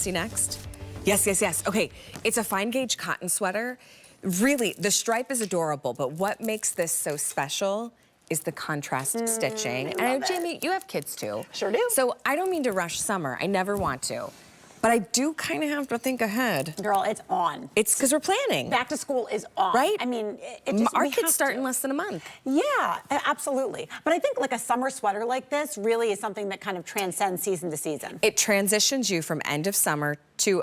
See next? Yes, yes, yes. Okay, it's a fine gauge cotton sweater. Really, the stripe is adorable, but what makes this so special is the contrast stitching. And Jamie, you have kids too. Sure do. So I don't mean to rush summer. I never want to. But I do kind of have to think ahead. Girl, it's on. It's because we're planning. Back to school is on. Right? I mean, our kids start in less than a month. Yeah, absolutely. But I think like a summer sweater like this really is something that kind of transcends season to season. It transitions you from end of summer to,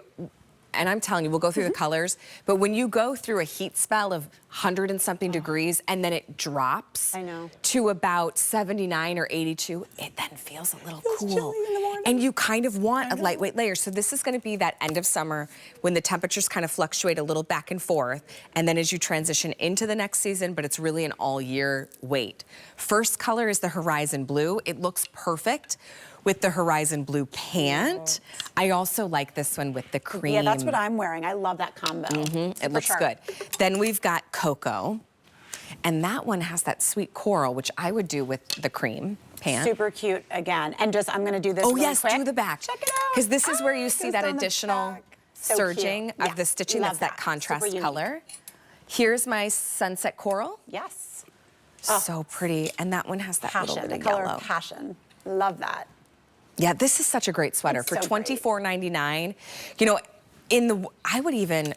and I'm telling you, we'll go through the colors, but when you go through a heat spell of 100 and something degrees and then it drops to about 79 or 82, it then feels a little cool. Chilly in the morning. And you kind of want a lightweight layer. So this is gonna be that end of summer when the temperatures kind of fluctuate a little back and forth, and then as you transition into the next season, but it's really an all year weight. First color is the Horizon Blue. It looks perfect with the Horizon Blue pant. I also like this one with the cream. Yeah, that's what I'm wearing. I love that combo. It looks good. Then we've got Cocoa, and that one has that sweet coral, which I would do with the cream pant. Super cute again. And just, I'm gonna do this really yes, quick. do the back. Check it out. Because this is where you see goes that down the additional back. So surging cute. of the stitching. Love That's that contrast color. Here's my sunset coral. Yes. So pretty. And that one has that little Passion, bit the of color yellow. of passion. Love that. Yeah, this is such a great sweater. It's For so great. $24.99. You know, I would even,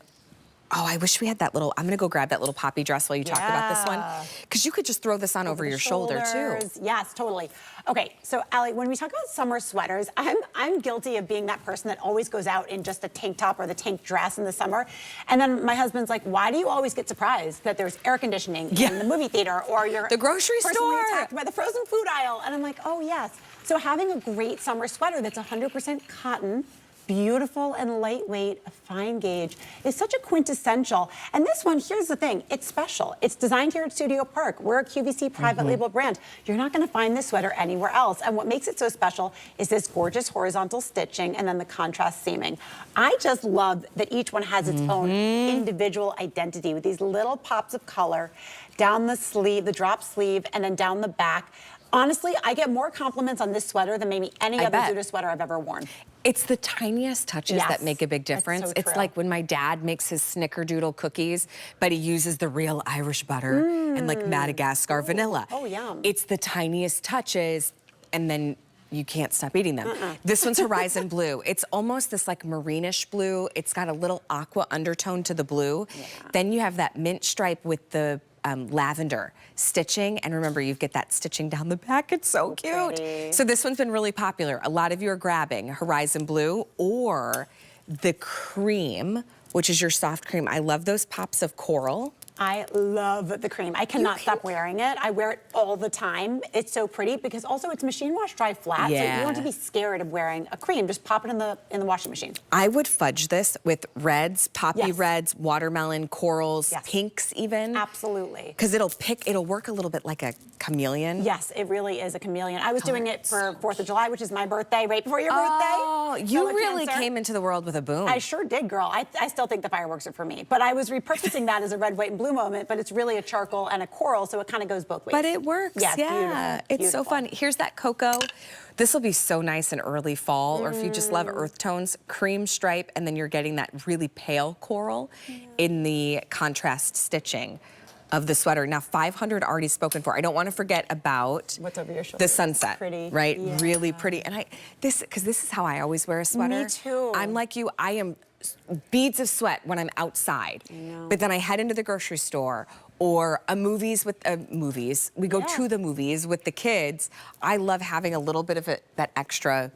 I wish we had that little, I'm gonna go grab that little poppy dress while you talk about this one. Because you could just throw this on over your shoulder too. Yes, totally. Okay, so Allie, when we talk about summer sweaters, I'm guilty of being that person that always goes out in just a tank top or the tank dress in the summer. And then my husband's like, why do you always get surprised that there's air conditioning in the movie theater or you're the grocery personally store attacked by the frozen food aisle? And I'm like, oh yes. So having a great summer sweater that's 100% cotton, beautiful and lightweight, fine gauge, is such a quintessential. And this one, here's the thing, it's special. It's designed here at Studio Park. We're a QVC private label brand. You're not gonna find this sweater anywhere else. And what makes it so special is this gorgeous horizontal stitching and then the contrast seaming. I just love that each one has its own individual identity with these little pops of color down the sleeve, the drop sleeve, and then down the back. Honestly, I get more compliments on this sweater than maybe any other zuda sweater I've ever worn. It's the tiniest touches that make a big difference. It's like when my dad makes his snickerdoodle cookies, but he uses the real Irish butter and like Madagascar vanilla. Oh, yum. It's the tiniest touches, and then you can't stop eating them. This one's Horizon Blue. It's almost this like marinish blue. It's got a little aqua undertone to the blue. Then you have that mint stripe with the lavender stitching, and remember, you get that stitching down the back. It's so cute. Pretty. So this one's been really popular. A lot of you are grabbing Horizon Blue or the cream, which is your soft cream. I love those pops of coral. I love the cream. I cannot stop wearing it. I wear it all the time. It's so pretty because also it's machine wash dry flat, so you don't have to be scared of wearing a cream. Just pop it in the washing machine. I would fudge this with reds, poppy reds, watermelon, corals, pinks even. Absolutely. Because it'll work a little bit like a chameleon. Yes, it really is a chameleon. I was doing it for 4th of July, which is my birthday, right before your birthday. Oh, you really came into the world with a boom. I sure did, girl. I still think the fireworks are for me. But I was repurposing that as a red, white, and blue moment, but it's really a charcoal and a coral, so it kind of goes both ways. But it works, yeah. It's so fun. Here's that cocoa. This will be so nice in early fall, or if you just love earth tones, cream stripe, and then you're getting that really pale coral in the contrast stitching of the sweater. Now, 500 already spoken for. I don't want to forget about what's over your shoulder. The sunset, pretty. Right? Really pretty. And because this is how I always wear a sweater. Me too. I'm like you. I am beads of sweat when I'm outside. But then I head into the grocery store or movies. We go to the movies with the kids. I love having a little bit of that extra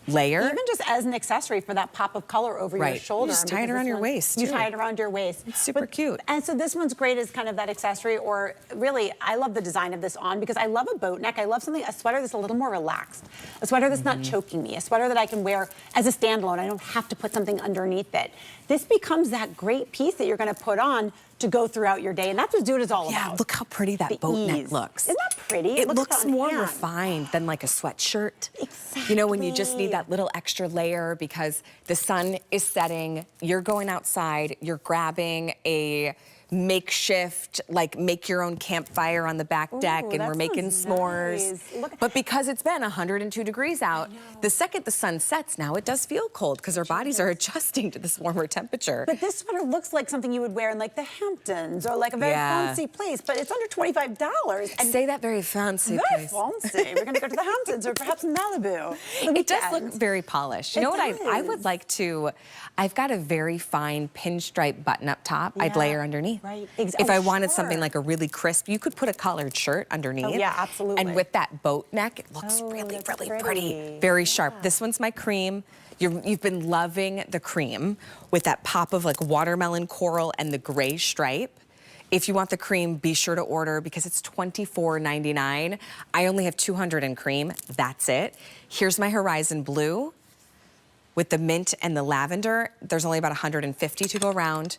layer. Even just as an accessory for that pop of color over your shoulder. You just tie it around your waist. You tie it around your waist. It's super cute. And so this one's great as kind of that accessory, or really, I love the design of this on because I love a boat neck. I love a sweater that's a little more relaxed. A sweater that's not choking me. A sweater that I can wear as a standalone. I don't have to put something underneath it. This becomes that great piece that you're gonna put on to go throughout your day, and that's what zuda's all about. Yeah, look how pretty that boat neck looks. Isn't that pretty? It looks more refined than like a sweatshirt. Exactly. You know, when you just need that little extra layer because the sun is setting, you're going outside, you're grabbing a makeshift, like make your own campfire on the back deck, and we're making s'mores. Nice. But because it's been 102 degrees out, the second the sun sets now, it does feel cold because our bodies are adjusting to this warmer temperature. But this sweater looks like something you would wear in like the Hamptons or like a very fancy place, but it's under $25. And say that very fancy very place. fancy. We're gonna go to the Hamptons or perhaps Malibu. It does look very polished. You know what I would does. like to, I've got a very fine pinstripe button up top I'd layer underneath. Right. If I wanted something like a really crisp, you could put a collared shirt underneath. Oh, yeah, absolutely. And with that boat neck, it looks really pretty. Very sharp. This one's my cream. You've been loving the cream with that pop of like watermelon coral and the gray stripe. If you want the cream, be sure to order because it's $24.99. I only have 200 in cream. That's it. Here's my Horizon Blue with the mint and the lavender. There's only about 150 to go around.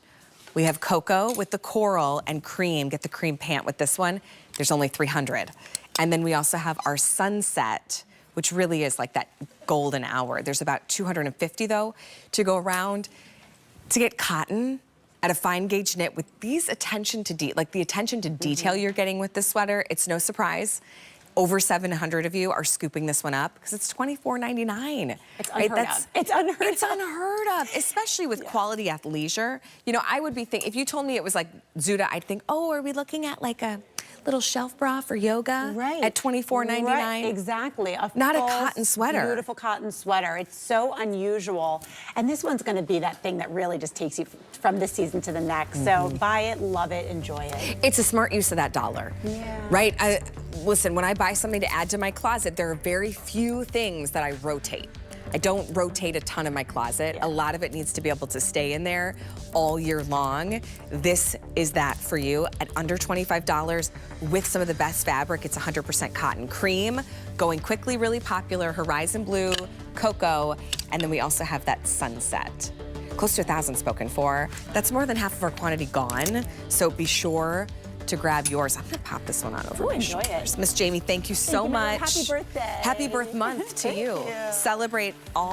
We have cocoa with the coral and cream. Get the cream pant with this one. There's only 300. And then we also have our sunset, which really is like that golden hour. There's about 250 though to go around. To get cotton at a fine gauge knit with these attention to the attention to detail you're getting with this sweater, it's no surprise. Over 700 of you are scooping this one up because it's $24.99. It's unheard of. It's unheard of. It's unheard of, especially with quality athleisure. You know, I would be thinking, if you told me it was like zuda, I'd think, oh, are we looking at like a little shelf bra for yoga at $24.99? Right, exactly. Not a cotton sweater. Beautiful cotton sweater. It's so unusual. And this one's going to be that thing that really just takes you from this season to the next. So buy it, love it, enjoy it. It's a smart use of that dollar. Yeah. Right? Listen, when I buy something to add to my closet, there are very few things that I rotate. I don't rotate a ton in my closet. A lot of it needs to be able to stay in there all year long. This is that for you at under $25 with some of the best fabric. It's 100% cotton cream, going quickly, really popular, Horizon Blue, cocoa, and then we also have that sunset. Close to 1,000 spoken for. That's more than half of our quantity gone, so be sure to grab yours. I'm gonna pop this one on over my shoulders. Miss Jamie, thank you so much. Happy birthday. Happy birth month to you. Celebrate all